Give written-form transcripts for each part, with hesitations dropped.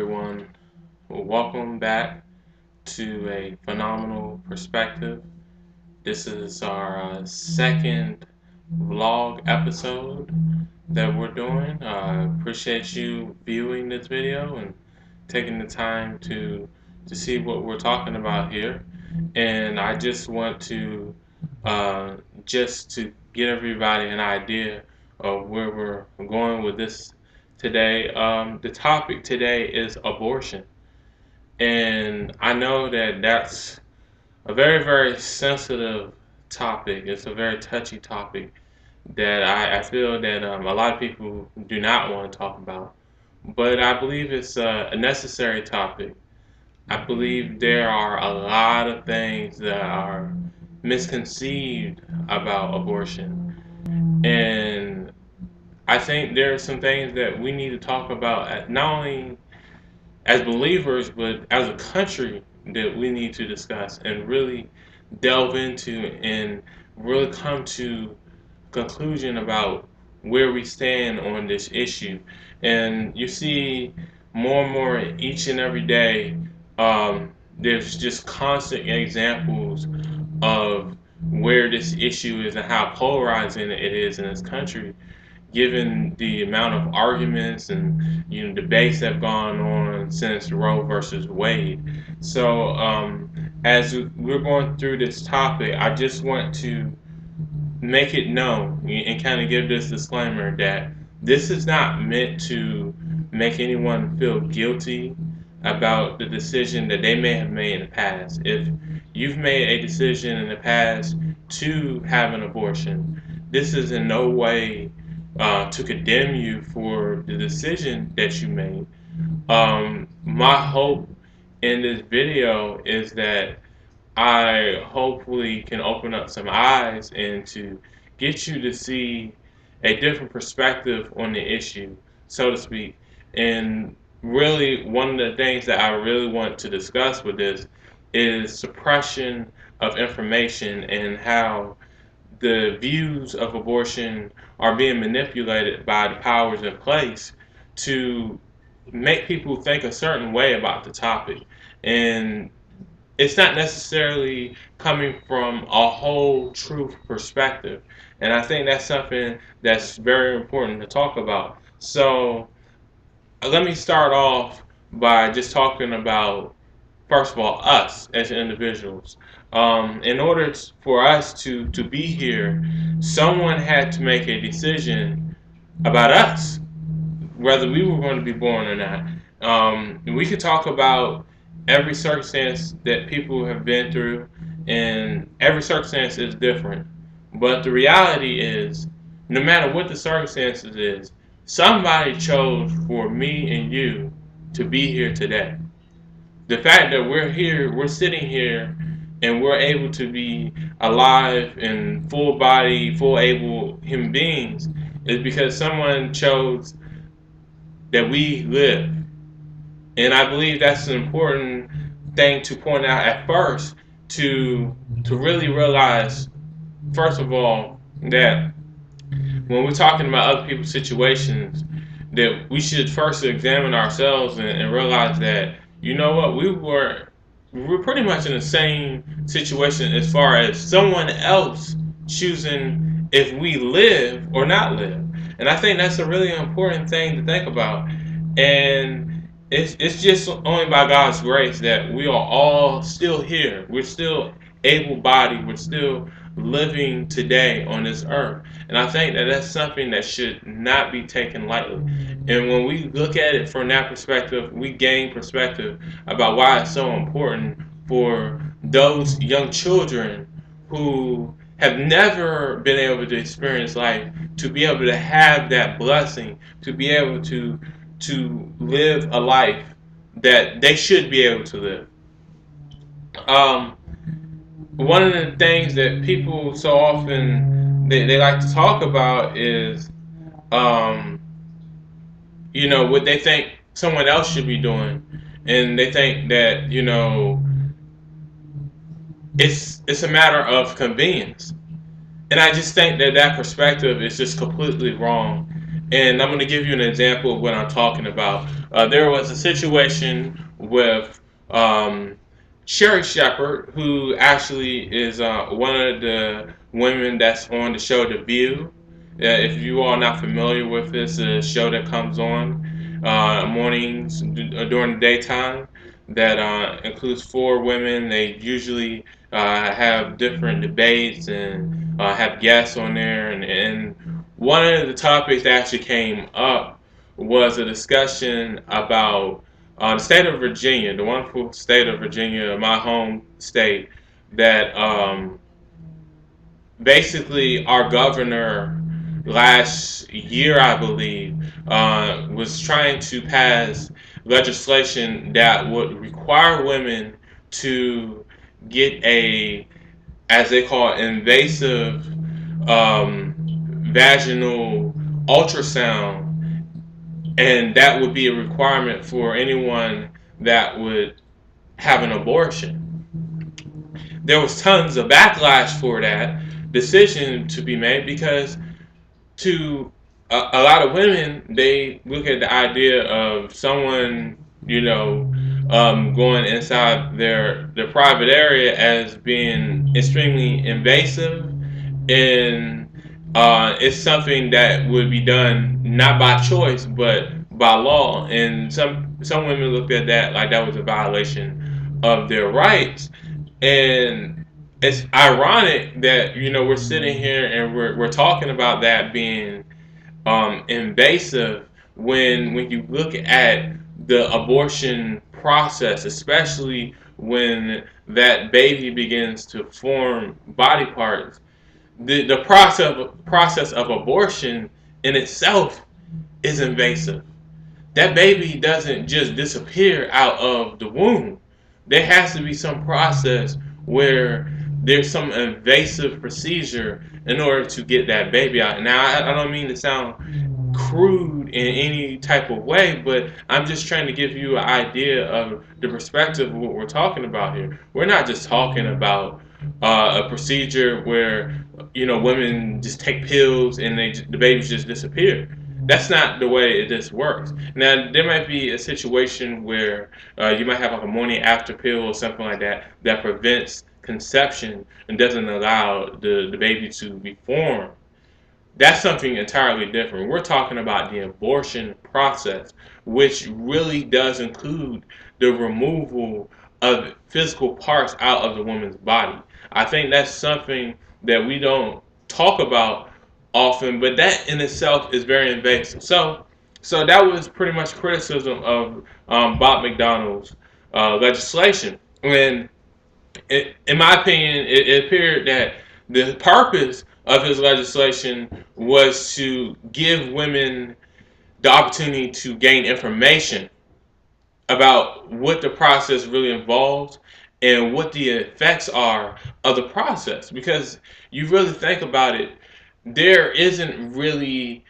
everyone. Welcome back to a phenomenal perspective. This is our second vlog episode that we're doing. I appreciate you viewing this video and taking the time to see what we're talking about here. And I just want to just to get everybody an idea of where we're going with this today. The topic today is abortion, and I know that that's a very, very sensitive topic. It's a very touchy topic that I feel that a lot of people do not want to talk about. But I believe it's a necessary topic. I believe there are a lot of things that are misconceived about abortion. And I think there are some things that we need to talk about, not only as believers, but as a country, that we need to discuss and really delve into and really come to a conclusion about where we stand on this issue. And you see more and more each and every day, there's just constant examples of where this issue is and how polarizing it is in this country, given the amount of arguments and debates that have gone on since Roe versus Wade. So as we're going through this topic, I just want to make it known and kind of give this disclaimer that this is not meant to make anyone feel guilty about the decision that they may have made in the past. If you've made a decision in the past to have an abortion, this is in no way to condemn you for the decision that you made. My hope in this video is that I hopefully can open up some eyes and to get you to see a different perspective on the issue, so to speak. And really, one of the things that I really want to discuss with this is suppression of information and how the views of abortion are being manipulated by the powers in place to make people think a certain way about the topic. And it's not necessarily coming from a whole truth perspective. And I think that's something that's very important to talk about. So let me start off by just talking about, first of all, us as individuals. In order for us to be here, someone had to make a decision about us, whether we were going to be born or not. We could talk about every circumstance that people have been through, and every circumstance is different. But the reality is, no matter what the circumstances is, somebody chose for me and you to be here today. The fact that we're here, we're sitting here, and we're able to be alive and full body, full able human beings is because someone chose that we live. And I believe that's an important thing to point out at first, to really realize, first of all, that when we're talking about other people's situations, that we should first examine ourselves and realize that, you know what, we're pretty much in the same situation as far as someone else choosing if we live or not live. And I think that's a really important thing to think about. And it's just only by God's grace that we are all still here. We're still able-bodied. We're still living today on this earth. And I think that that's something that should not be taken lightly. And when we look at it from that perspective, we gain perspective about why it's so important for those young children who have never been able to experience life to be able to have that blessing, to be able to live a life that they should be able to live. Um, One of the things that people so often they like to talk about is, um, what they think someone else should be doing, and they think that it's a matter of convenience. And I just think that that perspective is just completely wrong. And I'm going to give you an example of what I'm talking about. there was a situation with Sherry Shepherd, who actually is one of the women that's on the show The View. If you are not familiar with this, show that comes on mornings during the daytime that includes four women. They usually have different debates and have guests on there. And one of the topics that actually came up was a discussion about the state of Virginia, the wonderful state of Virginia, my home state, that basically our governor last year, I believe, was trying to pass legislation that would require women to get a, as they call it, invasive vaginal ultrasound, and that would be a requirement for anyone that would have an abortion. There was tons of backlash for that decision to be made because to a lot of women, they look at the idea of someone, you know, going inside their private area as being extremely invasive, and it's something that would be done not by choice but by law. And some women looked at that like that was a violation of their rights. And it's ironic that we're sitting here and we're talking about that being invasive when you look at the abortion process, especially when that baby begins to form body parts. The process of abortion in itself is invasive. That baby doesn't just disappear out of the womb. There has to be some process where there's some invasive procedure in order to get that baby out. Now, I don't mean to sound crude in any type of way, but I'm just trying to give you an idea of the perspective of what we're talking about here. We're not just talking about a procedure where women just take pills and the babies just disappear. That's not the way this works. Now, there might be a situation where you might have like a morning after pill or something like that that prevents conception and doesn't allow the baby to be formed. That's something entirely different. We're talking about the abortion process, which really does include the removal of physical parts out of the woman's body. I think that's something that we don't talk about often, but that in itself is very invasive. So that was pretty much criticism of Bob McDonnell's legislation. And in my opinion, it appeared that the purpose of his legislation was to give women the opportunity to gain information about what the process really involves and what the effects are of the process. Because you really think about it, there isn't really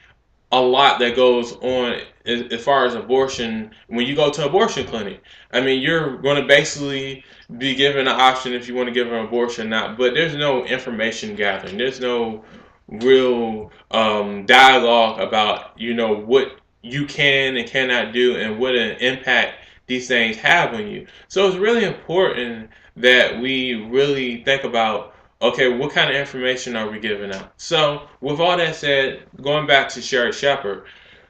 a lot that goes on as far as abortion when you go to an abortion clinic. I mean, you're going to basically be given an option if you want to give an abortion or not, but there's no information gathering. There's no real dialogue about what you can and cannot do and what an impact these things have on you. So it's really important that we really think about, okay, what kind of information are we giving out? So, with all that said, going back to Sherry Shepherd,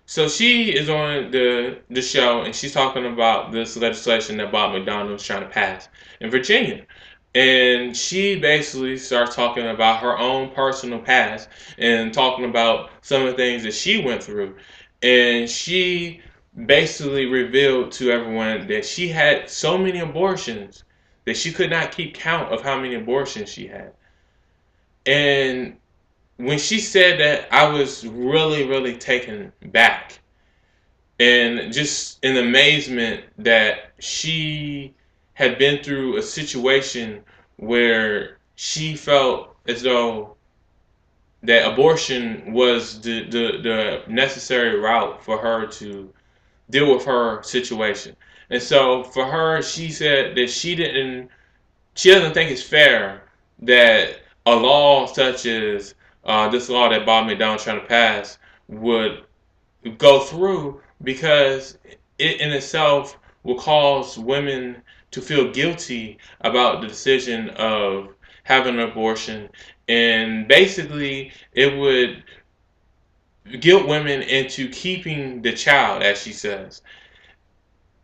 so she is on the show and she's talking about this legislation that Bob McDonnell is trying to pass in Virginia. And she basically starts talking about her own personal past and talking about some of the things that she went through. And she basically revealed to everyone that she had so many abortions that she could not keep count of how many abortions she had. And when she said that, I was really, really taken back and just in amazement that she had been through a situation where she felt as though that abortion was the necessary route for her to deal with her situation. And so for her, she said that she doesn't think it's fair that a law such as this law that Bob McDonnell's trying to pass would go through because it in itself will cause women to feel guilty about the decision of having an abortion, and basically it would guilt women into keeping the child, as she says.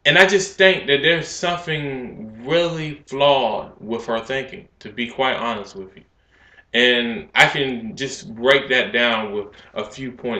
And I just think that there's something really flawed with her thinking, to be quite honest with you. And I can just break that down with a few points.